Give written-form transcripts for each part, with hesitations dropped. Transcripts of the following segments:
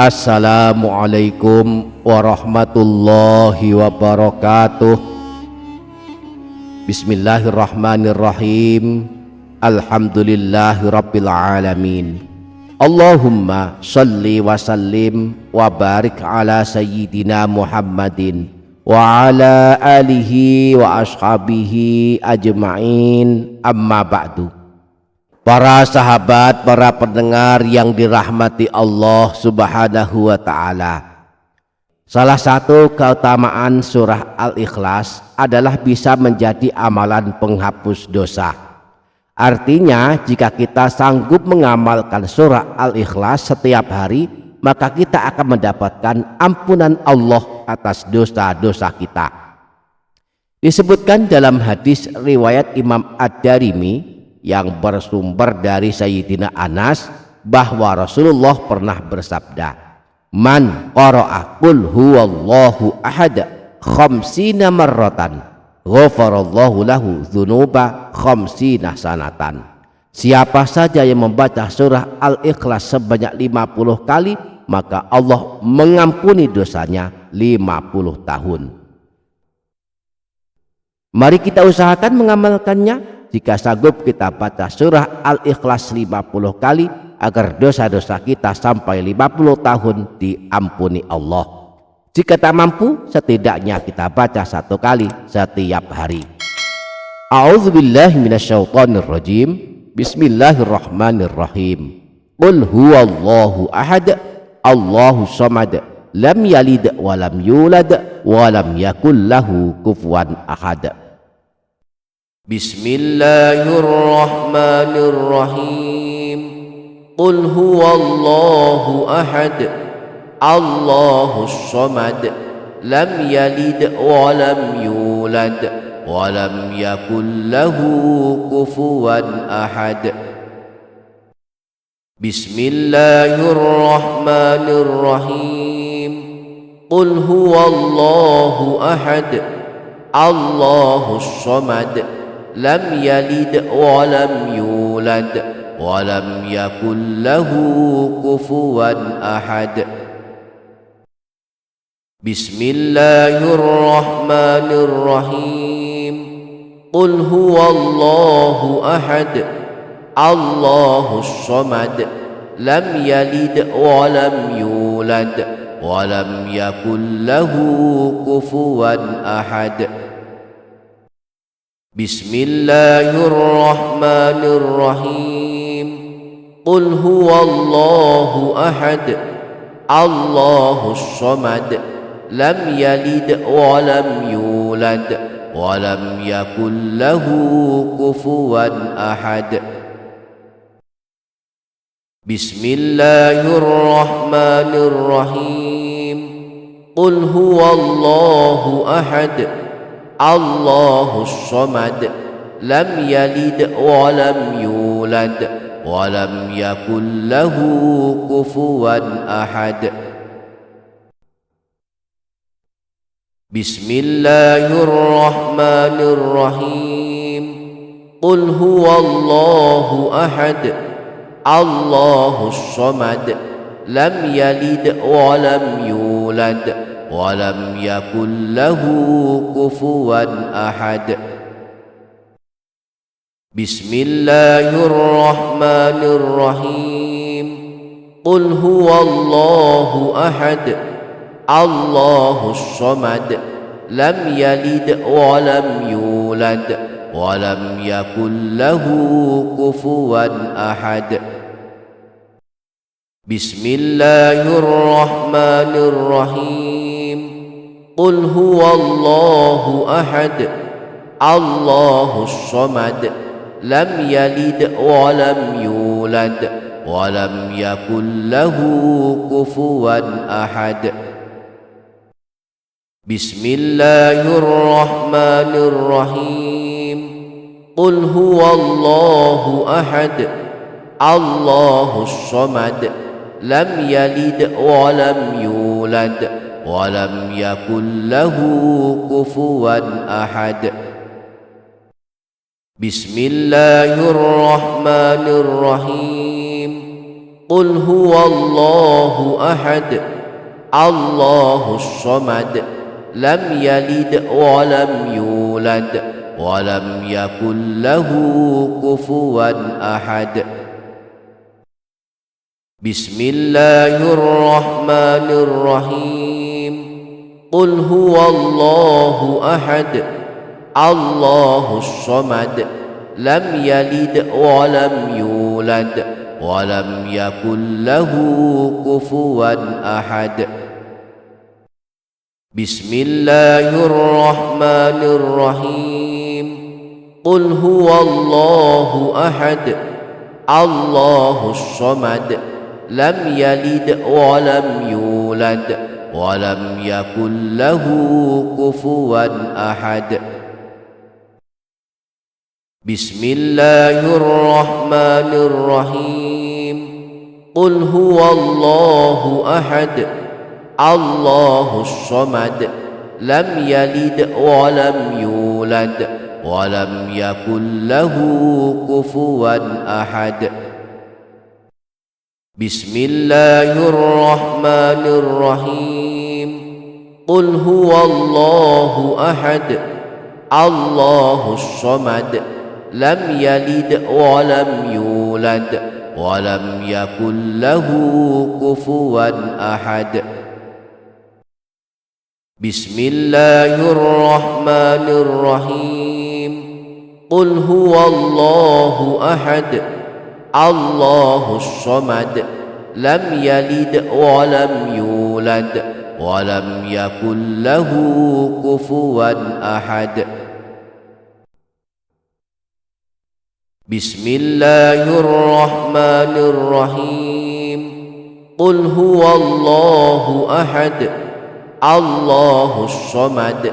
Assalamualaikum warahmatullahi wabarakatuh. Bismillahirrahmanirrahim. Alhamdulillahi rabbil alamin. Allahumma salli wa sallim wa barik ala sayyidina Muhammadin wa ala alihi wa ashabihi ajma'in, amma ba'du. Para sahabat, para pendengar yang dirahmati Allah Subhanahu wa ta'ala, salah satu keutamaan surah Al-Ikhlas adalah bisa menjadi amalan penghapus dosa. Artinya, jika kita sanggup mengamalkan surah Al-Ikhlas setiap hari, maka kita akan mendapatkan ampunan Allah atas dosa-dosa kita. Disebutkan dalam hadis riwayat Imam Ad-Darimi yang bersumber dari Sayyidina Anas bahwa Rasulullah pernah bersabda, "Man qara'a qul huwallahu ahad khamsina marratan ghafarallahu lahu dzunuba khamsina sanatan." Siapa saja yang membaca surah Al-Ikhlas sebanyak 50 kali, maka Allah mengampuni dosanya 50 tahun. Mari kita usahakan mengamalkannya. Jika sanggup, kita baca surah Al-Ikhlas 50 kali agar dosa-dosa kita sampai 50 tahun diampuni Allah. Jika tak mampu, setidaknya kita baca 1 kali setiap hari. A'udzubillahi minasyaitonirrajim. Bismillahirrahmanirrahim. Qul huwallahu ahad, Allahus samad, lam yalid wa lam yulad wa lam yakul lahu kufuwan ahad. Bismillahirrahmanirrahim. Qul huwallahu ahad, Allahus samad, lam yalid wa lam yulad wa lam yakul lahu kufuwan ahad. Bismillahirrahmanirrahim. Qul huwallahu ahad, Allahus samad, lam yalid wa lam yulad wa lam yakul lahu kufuwan ahad. Bismillahirrahmanirrahim. Qul huwallahu ahad, Allahus samad, lam yalid wa lam yulad wa lam yakul lahu kufuwan ahad. Bismillahirrahmanirrahim. Qul huwallahu ahad, Allahus samad, lam yalid wa lam yulad wa lam yakul lahu kufuwan ahad. Bismillahirrahmanirrahim. Qul huwallahu ahad, Allahus samad, lam yalid wa lam yulad wa lam yakul lahu kufuwan ahad. Bismillahirrahmanirrahim. Qul huwallahu ahad, Allahus samad, lam yalid wa lam yulad wa lam yakul lahu kufuwan ahad. Bismillahirrahmanirrahim. Qul huwallahu ahad, Allahus samad, lam yalid wa lam yulad wa lam yakul lahu kufuwan ahad. Bismillahirrahmanirrahim. Qul huwallahu ahad, Allahus samad, lam yalid wa lam yulad wa lam yakul lahu kufuwan ahad. Bismillahirrahmanirrahim. Qul huwallahu ahad, Allahus samad, lam yalid wa lam yulad wa lam yakul lahu kufuwan ahad. Bismillahirrahmanirrahim. قل هو الله أحد الله الصمد لم يلد ولم يولد ولم يكن له كفوا أحد بسم الله الرحمن الرحيم قل هو الله أحد الله الصمد لم يلد ولم يولد ولم يكن له كفوا أحد بسم الله الرحمن الرحيم قل هو الله أحد الله الصمد لم يلد ولم يولد ولم يكن له كفوا أحد بسم الله الرحمن الرحيم قل هو الله أحد الله الصمد لم يلد ولم يولد ولم يكن له كفوا أحد بسم الله الرحمن الرحيم قل هو الله أحد الله الصمد لم يلد ولم يولد ولم يكن له كفوا أحد بسم الله الرحمن الرحيم قل هو الله أحد الله الصمد لم يلد ولم يولد ولم يكن له كفوا أحد بسم الله الرحمن الرحيم قل هو الله أحد الله الصمد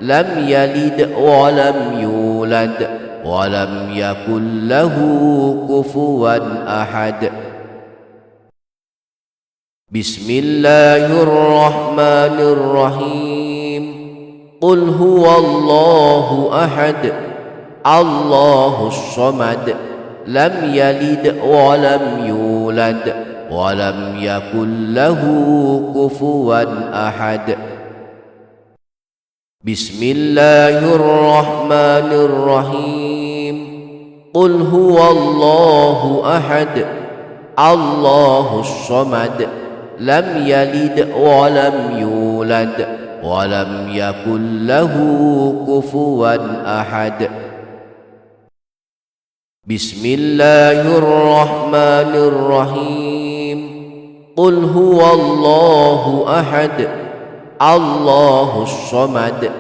لم يلد ولم يولد ولم يكن له كفوا أحد بسم الله الرحمن الرحيم قل هو الله أحد الله الصمد لم يلد ولم يولد ولم يكن له كفوا أحد بسم الله الرحمن الرحيم قل هو الله أحد الله الصمد لم يلد ولم يولد ولم يكن له كفوا أحد بسم الله الرحمن الرحيم قل هو الله أحد الله الصمد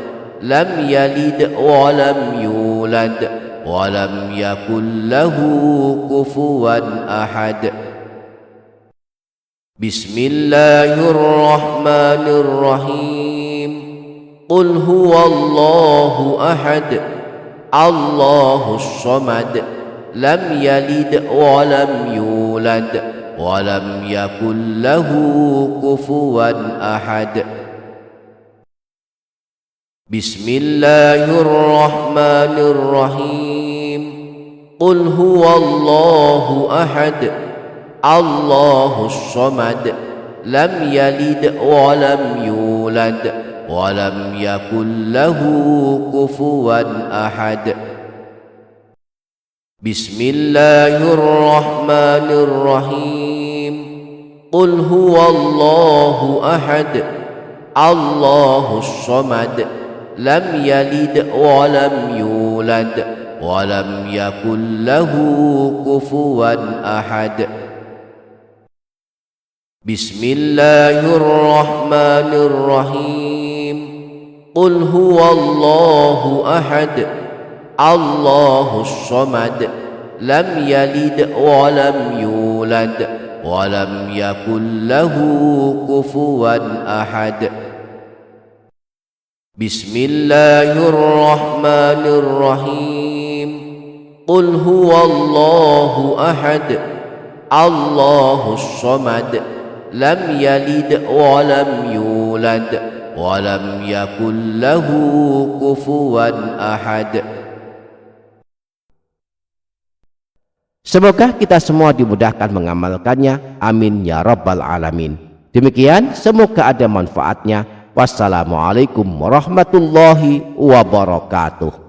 لم يلد ولم يولد ولم يكن له كفوا أحد بسم الله الرحمن الرحيم قل هو الله أحد الله الصمد لم يلد ولم يولد ولم يكن له كفوا أحد بسم الله الرحمن الرحيم قل هو الله أحد الله الصمد لم يلد ولم يولد ولم يكن له كفوا أحد بسم الله الرحمن الرحيم قل هو الله أحد الله الصمد لم يلد ولم يولد ولم يكن له كفوا أحد بسم الله الرحمن الرحيم قل هو الله أحد الله الصمد لم يلد ولم يولد ولم يكن له كفوا أحد بسم الله الرحمن الرحيم قل هو الله أحد الله الصمد لم يلد ولم يولد ولم يكن له كفوا أحد Semoga kita semua dimudahkan mengamalkannya. Amin ya rabbal alamin. Demikian, semoga ada manfaatnya. Wassalamualaikum warahmatullahi wabarakatuh.